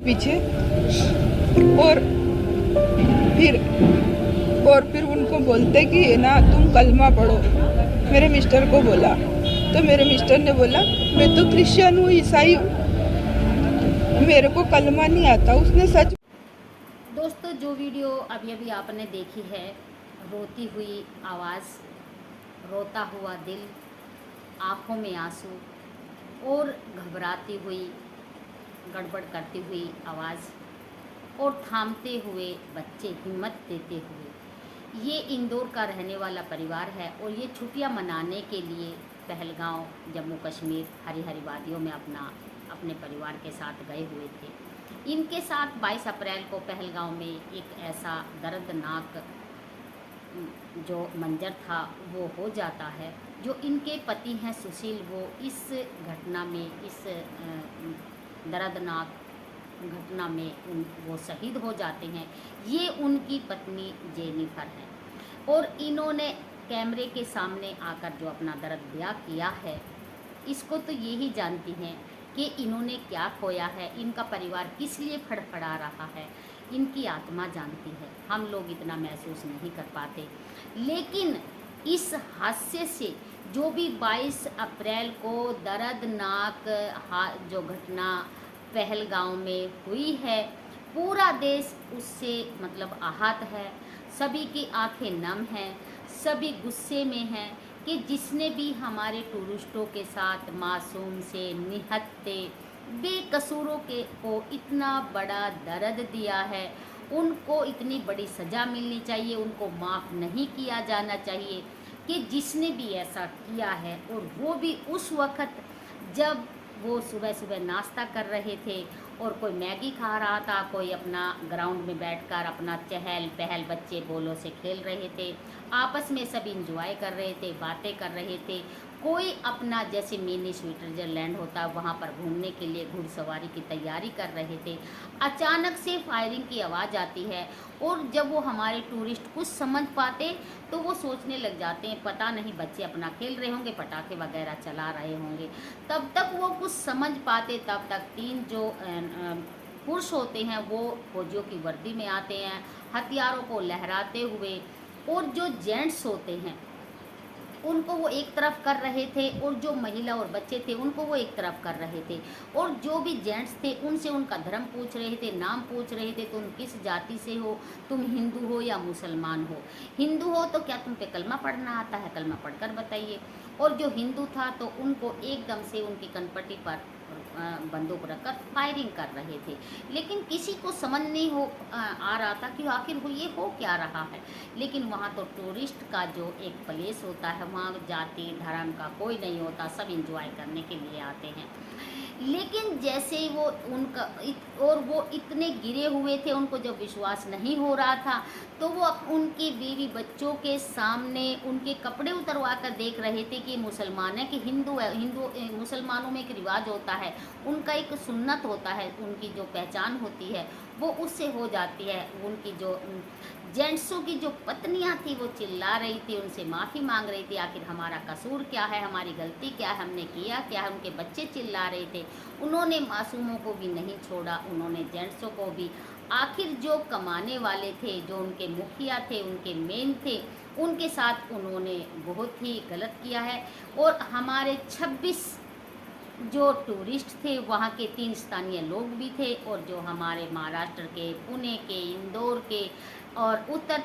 पीछे। और फिर फिर उनको बोलते कि ये ना तुम कलमा पढ़ो। मेरे मिस्टर को बोला तो मेरे मिस्टर ने बोला मैं तो क्रिश्चियन हूँ, ईसाई हूँ, मेरे को कलमा नहीं आता। उसने सच। दोस्तों, जो वीडियो अभी अभी आपने देखी है, रोती हुई आवाज़, रोता हुआ दिल, आँखों में आंसू और घबराती हुई, गड़बड़ करती हुई आवाज़ और थामते हुए बच्चे, हिम्मत देते हुए, ये इंदौर का रहने वाला परिवार है। और ये छुट्टियां मनाने के लिए पहलगांव, जम्मू कश्मीर, हरी हरी वादियों में अपने परिवार के साथ गए हुए थे। इनके साथ 22 अप्रैल को पहलगांव में एक ऐसा दर्दनाक जो मंजर था वो हो जाता है। जो इनके पति हैं सुशील, वो इस घटना में, इस दर्दनाक घटना में वो शहीद हो जाते हैं। ये उनकी पत्नी जेनिफर है और इन्होंने कैमरे के सामने आकर जो अपना दर्द बयां किया है, इसको तो यही जानती हैं कि इन्होंने क्या खोया है, इनका परिवार किस लिए फड़फड़ा रहा है, इनकी आत्मा जानती है। हम लोग इतना महसूस नहीं कर पाते। लेकिन इस हादसे से जो भी 22 अप्रैल को दर्दनाक जो घटना पहलगांव में हुई है, पूरा देश उससे मतलब आहत है। सभी की आंखें नम हैं, सभी गुस्से में हैं कि जिसने भी हमारे टूरिस्टों के साथ मासूम से निहत्थे बेकसूरों के को इतना बड़ा दर्द दिया है, उनको इतनी बड़ी सज़ा मिलनी चाहिए। उनको माफ़ नहीं किया जाना चाहिए कि जिसने भी ऐसा किया है। और वो भी उस वक़्त जब वो सुबह सुबह नाश्ता कर रहे थे और कोई मैगी खा रहा था, कोई अपना ग्राउंड में बैठकर अपना चहल पहल बच्चे बोलों से खेल रहे थे, आपस में सब इंजॉय कर रहे थे, बातें कर रहे थे। कोई अपना जैसे मिनी स्विट्जरलैंड होता है वहाँ पर घूमने के लिए घुड़सवारी की तैयारी कर रहे थे। अचानक से फायरिंग की आवाज़ आती है और जब वो हमारे टूरिस्ट कुछ समझ पाते तो वो सोचने लग जाते हैं पता नहीं बच्चे अपना खेल रहे होंगे, पटाखे वगैरह चला रहे होंगे। तब तक वो कुछ समझ पाते, तब तक 3 जो पुरुष होते हैं वो फौजियों की वर्दी में आते हैं, हथियारों को लहराते हुए। और जो जेंट्स होते हैं उनको वो एक तरफ कर रहे थे और जो महिला और बच्चे थे उनको वो एक तरफ कर रहे थे। और जो भी जेंट्स थे उनसे उनका धर्म पूछ रहे थे, नाम पूछ रहे थे, तुम किस जाति से हो, तुम हिंदू हो या मुसलमान हो। हिंदू हो तो क्या तुम पे कलमा पढ़ना आता है, कलमा पढ़कर बताइए। और जो हिंदू था तो उनको एकदम से उनकी कनपटी पर बंदूक रखकर फायरिंग कर रहे थे। लेकिन किसी को समझ नहीं आ रहा था कि आखिर वो ये हो क्या रहा है। लेकिन वहाँ तो टूरिस्ट का जो एक प्लेस होता है, वहाँ जाति धर्म का कोई नहीं होता, सब इंजॉय करने के लिए आते हैं। लेकिन जैसे ही वो और वो इतने गिरे हुए थे, उनको जब विश्वास नहीं हो रहा था तो वो उनके बीवी बच्चों के सामने उनके कपड़े उतरवा कर देख रहे थे कि मुसलमान है कि हिंदू है। मुसलमानों में एक रिवाज होता है, उनका एक सुन्नत होता है, उनकी जो पहचान होती है वो उससे हो जाती है। उनकी जो जेंट्सों की जो पत्नियां थी वो चिल्ला रही थी, उनसे माफ़ी मांग रही थी, आखिर हमारा कसूर क्या है, हमारी गलती क्या है, हमने किया क्या है। उनके बच्चे चिल्ला रहे थे। उन्होंने मासूमों को भी नहीं छोड़ा, उन्होंने जेंट्सों को भी। आखिर जो कमाने वाले थे, जो उनके मुखिया थे, उनके मेन थे, उनके साथ उन्होंने बहुत ही गलत किया है। और हमारे 26 जो टूरिस्ट थे, वहाँ के 3 स्थानीय लोग भी थे और जो हमारे महाराष्ट्र के, पुणे के, इंदौर के और उत्तर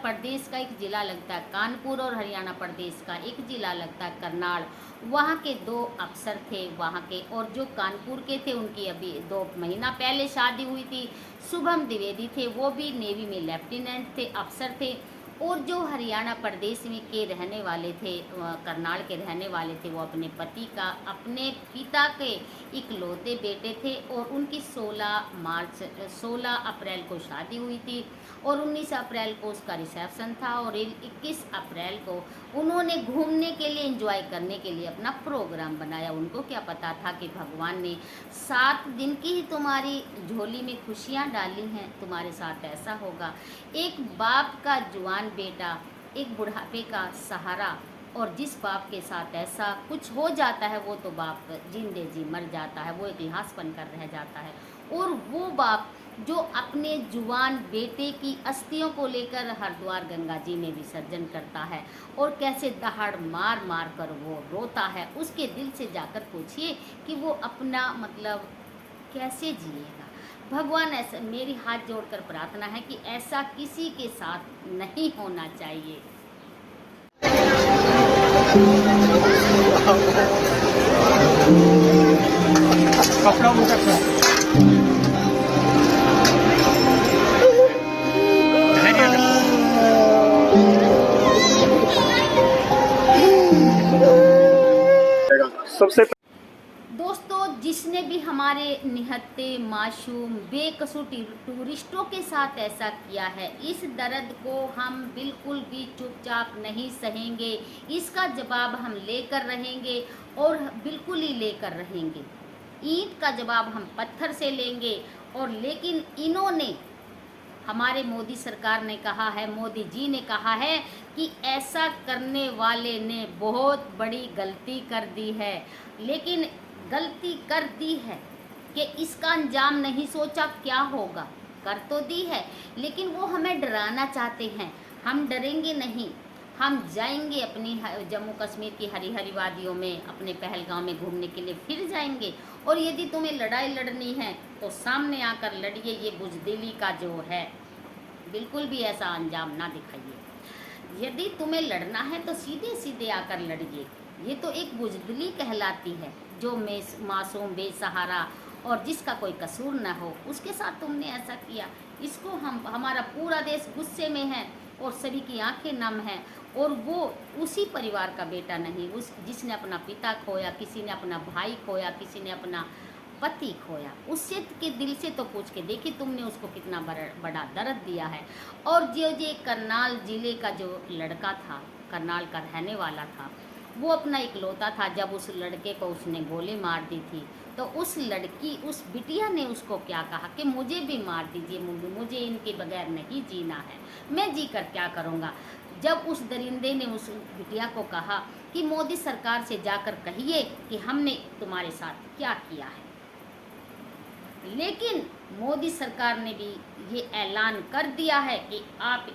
प्रदेश का एक ज़िला लगता है कानपुर और हरियाणा प्रदेश का एक ज़िला लगता है करनाल, वहाँ के 2 अफसर थे वहाँ के। और जो कानपुर के थे उनकी अभी 2 महीना पहले शादी हुई थी, शुभम द्विवेदी थे, वो भी नेवी में लेफ्टिनेंट थे, अफसर थे। और जो हरियाणा प्रदेश में के रहने वाले थे, करनाल के रहने वाले थे, वो अपने पति का, अपने पिता के इकलौते बेटे थे। और उनकी 16 अप्रैल को शादी हुई थी और 19 अप्रैल को उसका रिसेप्शन था। और 21 अप्रैल को उन्होंने घूमने के लिए, एंजॉय करने के लिए अपना प्रोग्राम बनाया। उनको क्या पता था कि भगवान ने 7 दिन की ही तुम्हारी झोली में खुशियाँ डाली हैं, तुम्हारे साथ ऐसा होगा। एक बाप का जवान बेटा, एक बुढ़ापे का सहारा और जिस बाप के साथ ऐसा कुछ हो जाता है वो तो बाप जिंदे जी मर जाता है, वो इतिहास बनकर रह जाता है। और वो बाप जो अपने जुवान बेटे की अस्थियों को लेकर हरिद्वार गंगा जी में विसर्जन करता है और कैसे दहाड़ मार मार कर वो रोता है, उसके दिल से जाकर पूछिए कि वो अपना मतलब कैसे जिएगा। भगवान ऐसा, मेरी हाथ जोड़कर प्रार्थना है कि ऐसा किसी के साथ नहीं होना चाहिए। कपड़ा उनका सबसे दोस्तों, जिसने भी हमारे निहत्थे मासूम बेकसूर टूरिस्टों के साथ ऐसा किया है, इस दर्द को हम बिल्कुल भी चुपचाप नहीं सहेंगे। इसका जवाब हम लेकर रहेंगे और बिल्कुल ही लेकर रहेंगे। ईंट का जवाब हम पत्थर से लेंगे। और लेकिन इन्होंने, हमारे मोदी सरकार ने कहा है, मोदी जी ने कहा है कि ऐसा करने वाले ने बहुत बड़ी गलती कर दी है। लेकिन गलती कर दी है कि इसका अंजाम नहीं सोचा क्या होगा, कर तो दी है, लेकिन वो हमें डराना चाहते हैं। हम डरेंगे नहीं, हम जाएंगे अपनी जम्मू कश्मीर की हरी हरी वादियों में, अपने पहलगाम में घूमने के लिए फिर जाएंगे। और यदि तुम्हें लड़ाई लड़नी है तो सामने आकर लड़िए। ये बुज़दिली का जो है, बिल्कुल भी ऐसा अंजाम ना दिखाइए। यदि तुम्हें लड़ना है तो सीधे सीधे आकर लड़िए। ये तो एक बुज़दिली कहलाती है, जो मासूम बेसहारा और जिसका कोई कसूर न हो उसके साथ तुमने ऐसा किया। इसको हमारा पूरा देश गुस्से में है और सभी की आंखें नम हैं। और वो उसी परिवार का बेटा नहीं, उस जिसने अपना पिता खोया, किसी ने अपना भाई खोया, किसी ने अपना पति खोया, उससे के दिल से तो पूछ के देखिए तुमने उसको कितना बड़ा दर्द दिया है। और जो करनाल जिले का जो लड़का था, करनाल का रहने वाला था, वो अपना इकलौता था। जब उस लड़के को उसने गोली मार दी थी तो उस लड़की, उस बिटिया ने उसको क्या कहा कि मुझे भी मार दीजिए, मुझे इनके बगैर नहीं जीना है, मैं जी कर क्या करूँगा। जब उस दरिंदे ने उस बिटिया को कहा कि मोदी सरकार से जाकर कहिए कि हमने तुम्हारे साथ क्या किया है, लेकिन मोदी सरकार ने भी ये ऐलान कर दिया है कि आप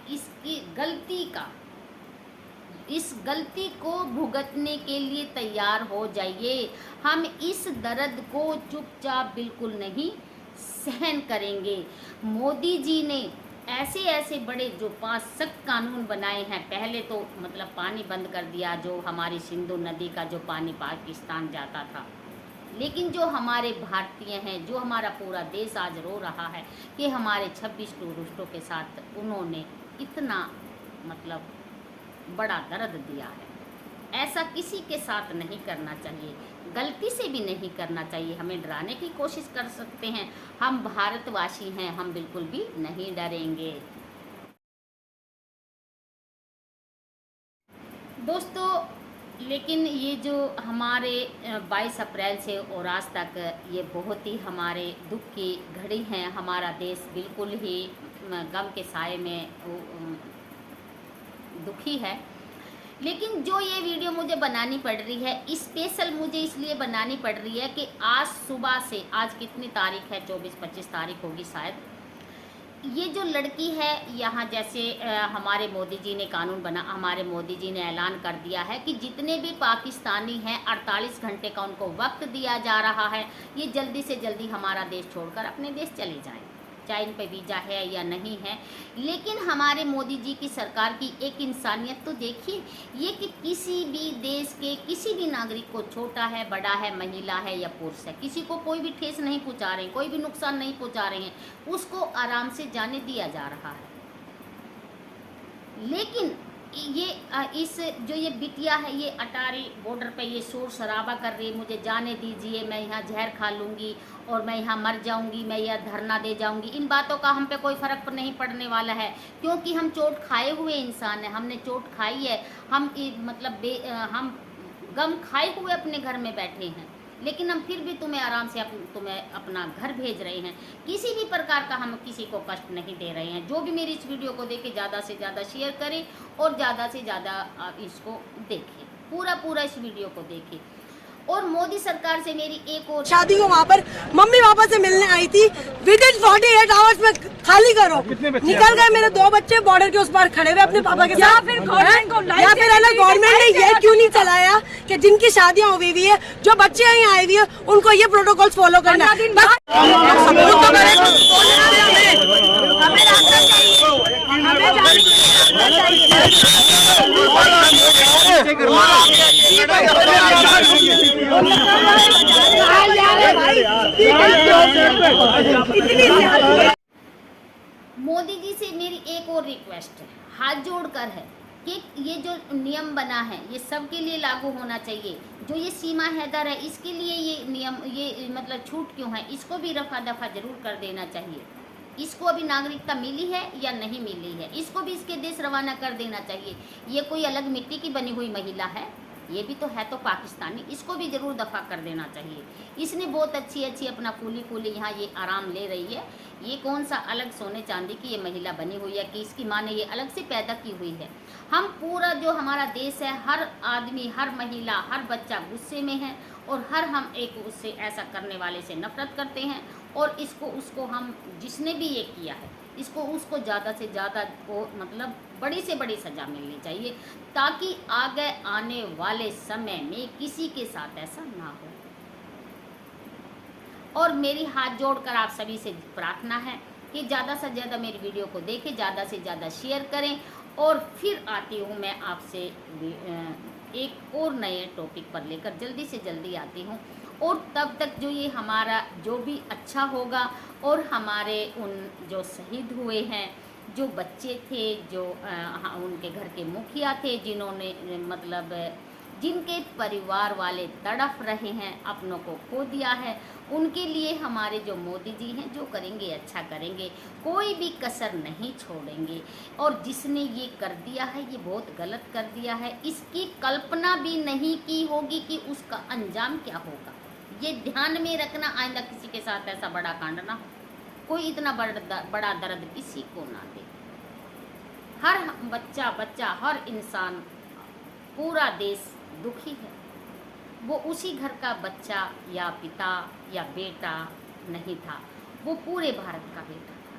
इस गलती को भुगतने के लिए तैयार हो जाइए। हम इस दर्द को चुपचाप बिल्कुल नहीं सहन करेंगे। मोदी जी ने ऐसे ऐसे बड़े जो 5 सख्त कानून बनाए हैं। पहले तो मतलब पानी बंद कर दिया, जो हमारी सिंधु नदी का जो पानी पाकिस्तान जाता था। लेकिन जो हमारे भारतीय हैं, जो हमारा पूरा देश आज रो रहा है कि हमारे 26 टूरिस्टों के साथ उन्होंने इतना मतलब बड़ा दर्द दिया है। ऐसा किसी के साथ नहीं करना चाहिए, गलती से भी नहीं करना चाहिए। हमें डराने की कोशिश कर सकते हैं, हम भारतवासी हैं, हम बिल्कुल भी नहीं डरेंगे। दोस्तों, लेकिन ये जो हमारे 22 अप्रैल से और आज तक ये बहुत ही हमारे दुख की घड़ी है। हमारा देश बिल्कुल ही गम के साए में दुखी है। लेकिन जो ये वीडियो मुझे बनानी पड़ रही है, स्पेशल मुझे इसलिए बनानी पड़ रही है कि आज सुबह से, आज कितनी तारीख है, 24-25 तारीख होगी शायद, ये जो लड़की है यहाँ, जैसे हमारे मोदी जी ने कानून बना, हमारे मोदी जी ने ऐलान कर दिया है कि जितने भी पाकिस्तानी हैं 48 घंटे का उनको वक्त दिया जा रहा है, ये जल्दी से जल्दी हमारा देश छोड़कर अपने देश चले जाएं, चाहे इन पे वीज़ा है या नहीं है। लेकिन हमारे मोदी जी की सरकार की एक इंसानियत तो देखिए, ये कि किसी भी देश के किसी भी नागरिक को, छोटा है, बड़ा है, महिला है या पुरुष है, किसी को कोई भी ठेस नहीं पहुंचा रहे हैं, कोई भी नुकसान नहीं पहुंचा रहे हैं, उसको आराम से जाने दिया जा रहा है। लेकिन ये इस जो ये बिटिया है, ये अटारी बॉर्डर पे ये शोर शराबा कर रही है, मुझे जाने दीजिए, मैं यहाँ जहर खा लूँगी और मैं यहाँ मर जाऊँगी, मैं यह धरना दे जाऊँगी। इन बातों का हम पे कोई फ़र्क नहीं पड़ने वाला है, क्योंकि हम चोट खाए हुए इंसान हैं, हमने चोट खाई है, हम मतलब हम गम खाए हुए अपने घर में बैठे हैं। लेकिन हम फिर भी तुम्हें आराम से तुम्हें अपना घर भेज रहे हैं, किसी भी प्रकार का हम किसी को कष्ट नहीं दे रहे हैं। जो भी मेरी इस वीडियो को देखे ज़्यादा से ज़्यादा शेयर करें और ज़्यादा से ज़्यादा इसको देखें। पूरा इस वीडियो को देखें। और मोदी सरकार से मेरी एक और शादी को वहाँ पर मम्मी पापा से मिलने आई थी, विद इन 48 आवर्स में खाली करो। निकल गए मेरे 2 बच्चे बॉर्डर के उस पार खड़े हुए अपने पापा के साथ। या फिर गवर्नमेंट ने ये क्यों नहीं चलाया कि जिनकी शादियाँ हुई हुई है, जो बच्चे यहाँ आए हुए हैं, उनको ये प्रोटोकॉल फॉलो करना है। मोदी जी से मेरी एक और रिक्वेस्ट है, हाथ जोड़कर है कि ये जो नियम बना है ये सबके लिए लागू होना चाहिए। जो ये सीमा हैदर है इसके लिए ये नियम, ये मतलब छूट क्यों है, इसको भी रफा दफा जरूर कर देना चाहिए। इसको अभी नागरिकता मिली है या नहीं मिली है, इसको भी इसके देश रवाना कर देना चाहिए। ये कोई अलग मिट्टी की बनी हुई महिला है, ये भी तो है तो पाकिस्तानी, इसको भी ज़रूर दफ़ा कर देना चाहिए। इसने बहुत अच्छी अपना फूली यहाँ ये आराम ले रही है। ये कौन सा अलग सोने चांदी की ये महिला बनी हुई है कि इसकी माँ ने ये अलग से पैदा की हुई है। हम पूरा जो हमारा देश है, हर आदमी, हर महिला, हर बच्चा गुस्से में है और हम एक उससे ऐसा करने वाले से नफरत करते हैं। और इसको उसको हम जिसने भी ये किया है इसको उसको ज़्यादा से ज़्यादा को मतलब बड़ी से बड़ी सज़ा मिलनी चाहिए, ताकि आगे आने वाले समय में किसी के साथ ऐसा ना हो। और मेरी हाथ जोड़कर आप सभी से प्रार्थना है कि ज़्यादा से ज़्यादा मेरी वीडियो को देखें, ज़्यादा से ज़्यादा शेयर करें। और फिर आती हूँ मैं आपसे एक और नए टॉपिक पर लेकर, जल्दी से जल्दी आती हूँ। और तब तक जो ये हमारा जो भी अच्छा होगा और हमारे उन जो शहीद हुए हैं, जो बच्चे थे, जो उनके घर के मुखिया थे, जिन्होंने मतलब जिनके परिवार वाले तड़फ रहे हैं, अपनों को खो दिया है, उनके लिए हमारे जो मोदी जी हैं जो करेंगे अच्छा करेंगे, कोई भी कसर नहीं छोड़ेंगे। और जिसने ये कर दिया है ये बहुत गलत कर दिया है, इसकी कल्पना भी नहीं की होगी कि उसका अंजाम क्या होगा। ये ध्यान में रखना, आइंदा किसी के साथ ऐसा बड़ा कांड ना हो, कोई इतना बड़ा दर्द किसी को ना दे। हर बच्चा, हर इंसान, पूरा देश दुखी है। वो उसी घर का बच्चा या पिता या बेटा नहीं था, वो पूरे भारत का बेटा था।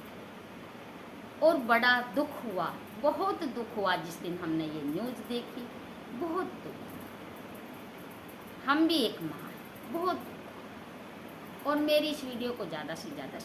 और बड़ा दुख हुआ, बहुत दुख हुआ जिस दिन हमने ये न्यूज़ देखी, बहुत दुख। हम भी एक माँ, बहुत। और मेरी इस वीडियो को ज़्यादा से ज़्यादा